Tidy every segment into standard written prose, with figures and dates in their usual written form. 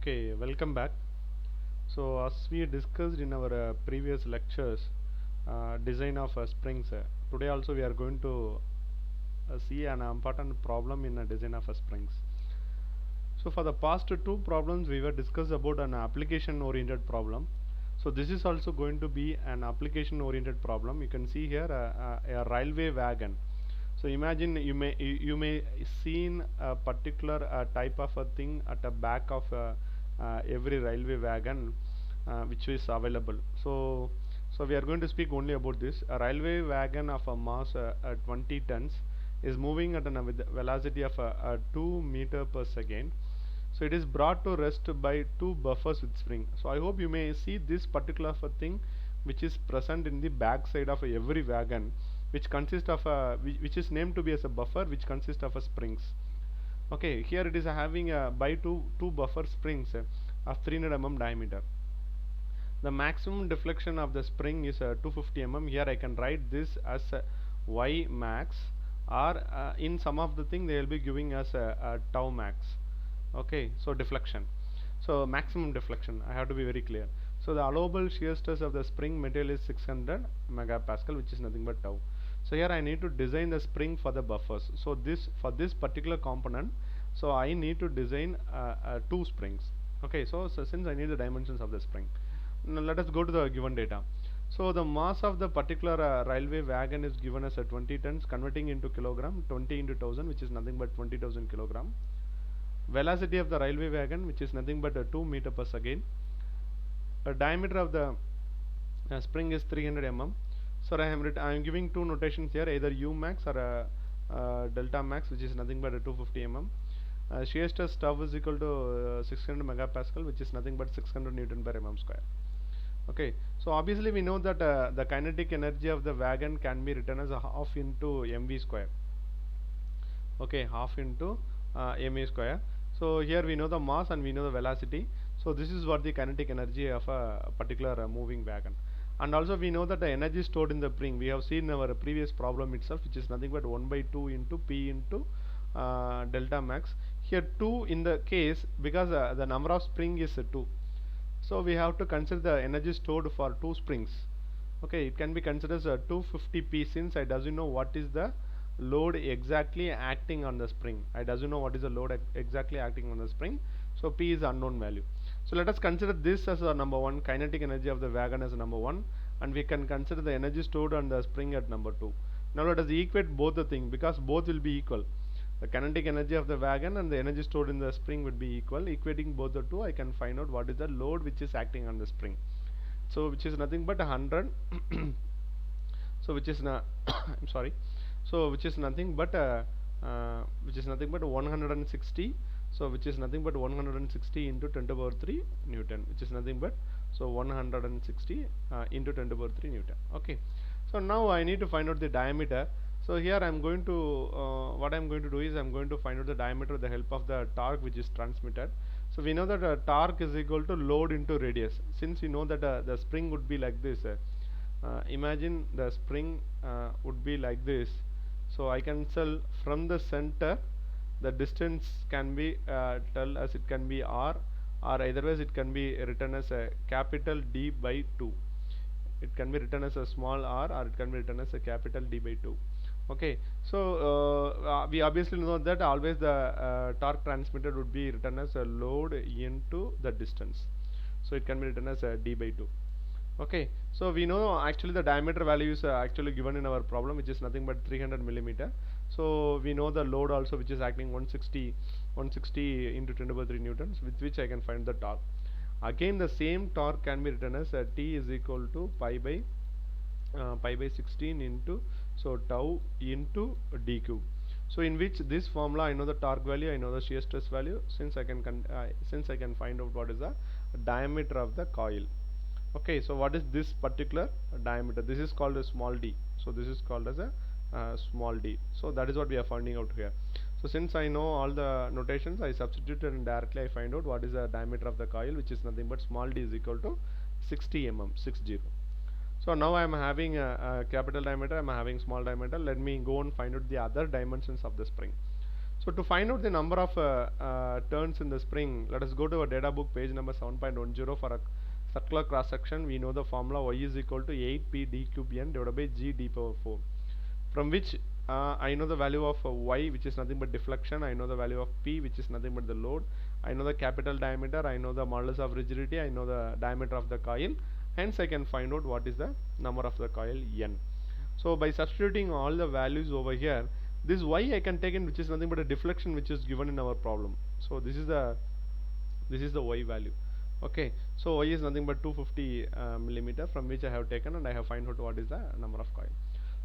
Okay, welcome back. So, as we discussed in our previous lectures, design of springs, today also we are going to see an important problem in a design of springs. So, for the past two problems, we were discussed about an application-oriented problem. So, this is also going to be an application-oriented problem. You can see here a railway wagon. So imagine you may seen a particular type of a thing at the back of every railway wagon which is available. So we are going to speak only about this. A railway wagon of a mass 20 tons is moving at a velocity of 2 meter per second. So it is brought to rest by two buffers with spring. So I hope you may see this particular thing which is present in the back side of every wagon, which consists of a which is named to be as a buffer, which consists of a springs. Okay, here it is having a by two buffer springs of 300 mm diameter. The maximum deflection of the spring is 250 mm. Here I can write this as y max, or in some of the thing they will be giving us a tau max. Okay, so deflection. So maximum deflection, I have to be very clear. So the allowable shear stress of the spring material is 600 megapascal, which is nothing but tau. So here I need to design the spring for the buffers. So this for this particular component, so I need to design two springs. Okay, so since I need the dimensions of the spring, now let us go to the given data. So the mass of the particular railway wagon is given as 20 tons, converting into kilogram, 20 into 1000, which is nothing but 20,000 kilogram. Velocity of the railway wagon, which is nothing but 2 meter per second. The diameter of the spring is 300 mm. So I am giving two notations here, either U max or delta max, which is nothing but 250 mm. Shear stress tau is equal to 600 megapascal, which is nothing but 600 Newton per mm square. Okay, so obviously we know that the kinetic energy of the wagon can be written as a half into mv square. Okay, half into ma square. So here we know the mass and we know the velocity. So this is what the kinetic energy of a particular moving wagon. And also we know that the energy stored in the spring, we have seen in our previous problem itself, which is nothing but 1 by 2 into P into delta max. Here 2 in the case, because the number of spring is 2. So we have to consider the energy stored for two springs. Okay, it can be considered as 250 P, since I doesn't know what is the load exactly acting on the spring. I doesn't know what is the load exactly acting on the spring. So P is unknown value. So let us consider this as a number 1, kinetic energy of the wagon as a number 1, and we can consider the energy stored on the spring at number 2. Now let us equate both the things, because both will be equal. The kinetic energy of the wagon and the energy stored in the spring would be equal. Equating both the two, I can find out what is the load which is acting on the spring. So which is nothing but 100. So which is I'm sorry. So which is nothing but 160. So which is nothing but 160 into 10 to the power 3 Newton, which is nothing but 160 into 10 to the power 3 Newton. Okay. So now I need to find out the diameter. So here I am going to what I am going to do is I am going to find out the diameter with the help of the torque which is transmitted. So we know that torque is equal to load into radius. Since we know that the spring would be like this, imagine the spring would be like this. So I can tell from the center the distance can be tell as it can be r, or otherwise it can be written as a capital D by 2. It can be written as a small r, or it can be written as a capital D by 2. Okay, so we obviously know that always the torque transmitted would be written as a load into the distance. So it can be written as a D by 2. Okay, so we know actually the diameter value is actually given in our problem, which is nothing but 300 millimeter. So we know the load also, which is acting 160 into 10 to the power 3 newtons, with which I can find the torque. Again the same torque can be written as T is equal to pi by 16 into tau into d cube. So in which this formula I know the torque value, I know the shear stress value, since I can find out what is the diameter of the coil. Okay, so what is this particular diameter? This is called a small d. So this is called as a small d. So that is what we are finding out here. So since I know all the notations, I substituted and directly I find out what is the diameter of the coil, which is nothing but small d is equal to 60 mm, 60. So now I am having a capital diameter, I am having small diameter. Let me go and find out the other dimensions of the spring. So to find out the number of turns in the spring, let us go to our data book page number 7.10 for a circular cross section. We know the formula y is equal to 8p d cube n divided by g d power 4, from which I know the value of y, which is nothing but deflection. I know the value of p, which is nothing but the load. I know the capital diameter. I know the modulus of rigidity. I know the diameter of the coil. Hence I can find out what is the number of the coil n. So by substituting all the values over here, this y I can take in, which is nothing but a deflection which is given in our problem. So this is the y value. Okay, so y is nothing but 250 millimeter, from which I have taken, and I have find out what is the number of coil.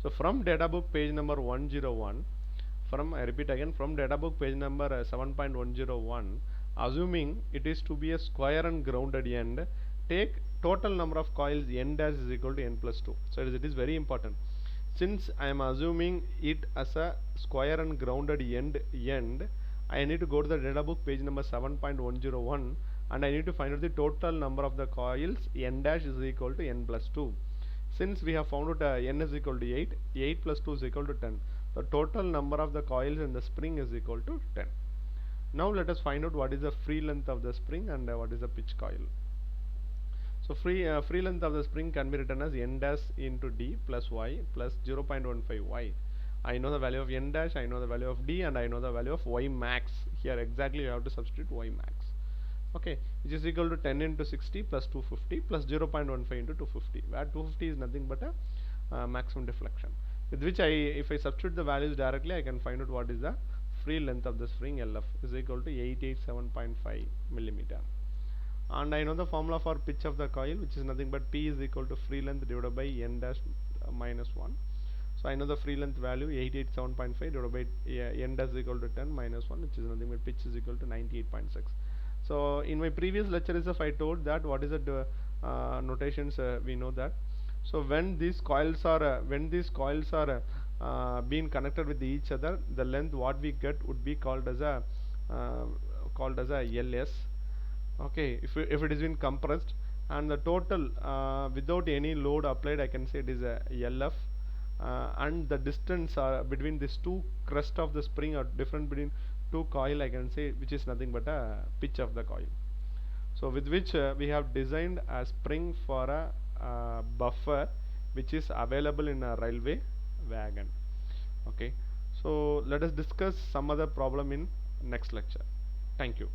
So from data book page number 101, I repeat again, from data book page number 7.101, assuming it is to be a square and grounded end, take total number of coils n dash is equal to n plus 2. So it is very important. Since I am assuming it as a square and grounded end, I need to go to the data book page number 7.101, and I need to find out the total number of the coils n dash is equal to n plus 2. Since we have found out n is equal to 8, 8 plus 2 is equal to 10. The total number of the coils in the spring is equal to 10. Now let us find out what is the free length of the spring and what is the pitch coil. So free length of the spring can be written as n dash into d plus y plus 0.15 y. I know the value of n dash, I know the value of d, and I know the value of y max. Here exactly you have to substitute y max. Okay, which is equal to 10 into 60 plus 250 plus 0.15 into 250, where 250 is nothing but a maximum deflection, with which if I substitute the values directly, I can find out what is the free length of the spring LF is equal to 887.5 millimeter. And I know the formula for pitch of the coil, which is nothing but P is equal to free length divided by n dash minus 1. So I know the free length value 887.5 divided by n dash is equal to 10 minus 1, which is nothing but pitch is equal to 98.6. So in my previous lecture itself I told that what is the notations we know that. So when these coils are being connected with each other, the length what we get would be called as a LS. Okay, if it is been compressed, and the total without any load applied, I can say it is a LF, and the distance between these two crest of the spring or different between two coil, I can say, which is nothing but a pitch of the coil. So with which we have designed a spring for a buffer which is available in a railway wagon. Okay, so let us discuss some other problem in next lecture. Thank you.